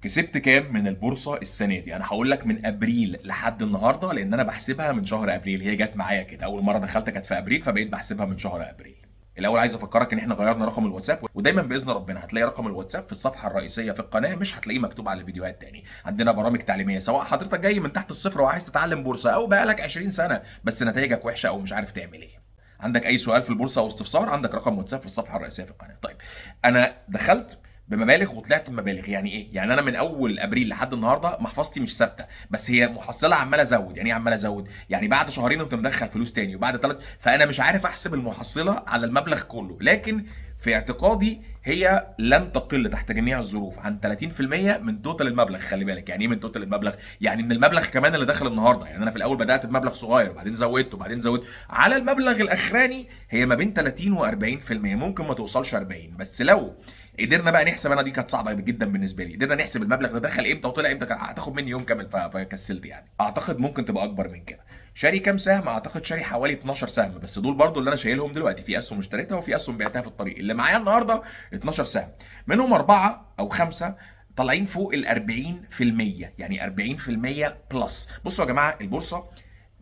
كسبت كام من البورصه السنه دي؟ انا هقول لك من ابريل لحد النهارده، لان انا بحسبها من شهر ابريل. هي جت معايا كده، اول مره دخلت كانت في ابريل، فبقيت بحسبها من شهر ابريل. الاول عايز افكرك ان احنا غيرنا رقم الواتساب، ودايما باذن ربنا هتلاقي رقم الواتساب في الصفحه الرئيسيه في القناه، مش هتلاقيه مكتوب على الفيديوهات تاني. عندنا برامج تعليميه، سواء حضرتك جاي من تحت الصفر وعايز تتعلم بورصه، او بقالك 20 سنه بس نتائجك وحشه او مش عارف تعمل ايه. عندك اي سؤال في البورصه او استفسار، عندك رقم واتساب في الصفحه الرئيسيه في القناه. طيب، انا دخلت بمبالغ وطلعت بمبالغ. يعني ايه؟ يعني انا من اول ابريل لحد النهارده محفظتي مش ثابته، بس هي محصله عماله ازود. يعني ايه عماله ازود؟ يعني بعد شهرين انت مدخل فلوس تاني، وبعد ثلاث، فانا مش عارف احسب المحصله على المبلغ كله. لكن في اعتقادي هي لن تقل تحت جميع الظروف عن 30% من توتال المبلغ. خلي بالك، يعني ايه من توتال المبلغ؟ يعني من المبلغ كمان اللي داخل النهارده. يعني انا في الاول بدات بمبلغ صغير، وبعدين زودت وبعدين زودت على المبلغ الاخراني. هي ما بين 30 و40%، ممكن ما توصلش 40. بس لو قدرنا بقى نحسب، انا دي كانت صعبه جدا بالنسبه لي، قدرنا نحسب المبلغ ده دخل امتى وطلع امتى، كانت هتاخد مني يوم كامل، فكسلت. يعني اعتقد ممكن تبقى اكبر من كده. شاري كام سهم؟ اعتقد شاري حوالي 12 سهم، بس دول برضو اللي انا شايلهم دلوقتي. في اسهم اشتريتها وفي اسهم بعتها في الطريق. اللي معايا النهارده 12 سهم، منهم اربعه او خمسه طالعين فوق ال 40%، يعني 40% بلس. بصوا يا جماعه، البورصه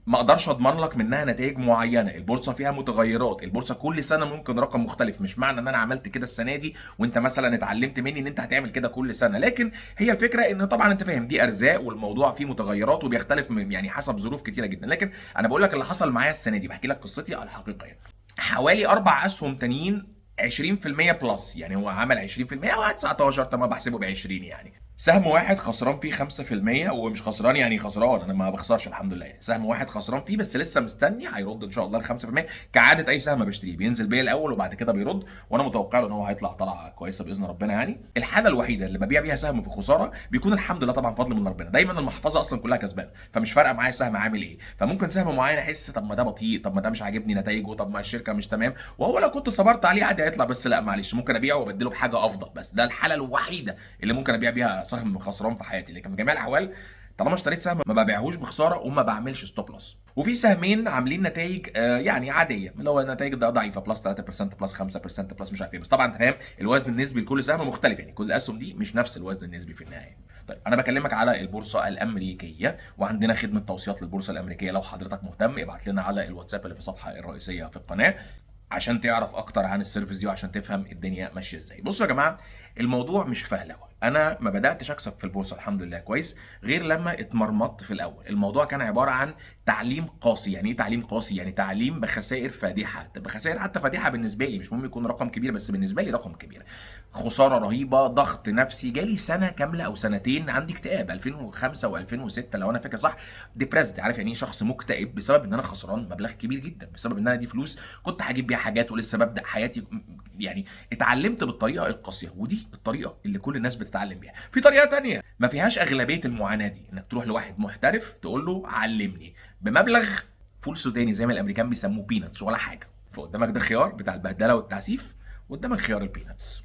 ما اقدرش اضمن لك منها نتائج معينه. البورصه فيها متغيرات، البورصه كل سنه ممكن رقم مختلف. مش معنى ان انا عملت كده السنه دي وانت مثلا اتعلمت مني ان انت هتعمل كده كل سنه. لكن هي الفكره ان طبعا انت فاهم دي ارزاق، والموضوع فيه متغيرات وبيختلف من يعني حسب ظروف كتيره جدا. لكن انا بقول لك اللي حصل معايا السنه دي، بحكي لك قصتي على الحقيقه. يعني حوالي اربع اسهم تانيين 20% بلس، يعني هو عمل 20% او 19، تمام، بحسبه ب 20. يعني سهم واحد خسران فيه 5%، ومش خسران يعني خسران، انا ما بخسرش الحمد لله. سهم واحد خسران فيه، بس لسه مستني هيرد ان شاء الله ال 5%. كعاده اي سهم بشتريه بينزل بيا الاول وبعد كده بيرد، وانا متوقع له ان هو هيطلع طلعه كويسه باذن ربنا. يعني الحاله الوحيده اللي ببيع بيها سهم في خساره بيكون الحمد لله طبعا فضل من ربنا. دايما المحفظه اصلا كلها كسبانه، فمش فارقه معايا سهم عامل ايه. فممكن سهم معين احس طب ما ده بطيء، طب ما ده مش عاجبني نتائجه، طب ما الشركه مش تمام، وهو لو كنت صبرت عليه عادي هيطلع. بس لا معلش، ممكن ابيعه وابدله بحاجه افضل. بس ده الحاله الوحيده اللي ممكن ابيع بيها سهم خسران في حياتي. لكن في جميع الاحوال طالما اشتريت سهم ما ببيعهوش بخساره، وما بعملش ستوب لوس. وفي سهمين عاملين نتائج يعني عاديه، اللي هو النتائج ده ضعيفه، بلس 3% بلس 5% بلس مش عارف ايه. بس طبعا انت فاهم الوزن النسبي لكل سهم مختلف، يعني كل الاسهم دي مش نفس الوزن النسبي في النهايه. طيب انا بكلمك على البورصه الامريكيه، وعندنا خدمه توصيات للبورصه الامريكيه. لو حضرتك مهتم ابعت لنا على الواتساب اللي في الصفحه الرئيسيه في القناه عشان تعرف اكتر عن السيرفيس دي، وعشان تفهم الدنيا ماشيه ازاي. بصوا يا جماعه، الموضوع مش فهلوه. انا ما بداتش اكسب في البورصه الحمد لله كويس غير لما اتمرمطت في الاول. الموضوع كان عباره عن تعليم قاسي. يعني ايه تعليم قاسي؟ يعني تعليم بخسائر فادحه، بخسائر حتى فادحه بالنسبه لي، مش مهم يكون رقم كبير بس بالنسبه لي رقم كبير. خساره رهيبه، ضغط نفسي، جالي سنه كامله او سنتين عندي اكتئاب، 2005 و2006 لو انا فاكر صح. ديبريسد، عارف يعني ايه شخص مكتئب؟ بسبب ان انا خسران مبلغ كبير جدا، بسبب ان انا دي فلوس كنت هجيب بيها حاجات ولسه ببدا حياتي. يعني اتعلمت بالطريقه القاسيه، ودي الطريقه اللي كل الناس بتتعلم بيها. في طريقه تانية ما فيهاش اغلبيه المعاناه دي، انك تروح لواحد محترف تقول له علمني بمبلغ فول سوداني زي ما الامريكان بيسموه بيناتس ولا حاجه. فقدامك ده خيار بتاع البهدله والتعسيف، وقدامك خيار البيناتس.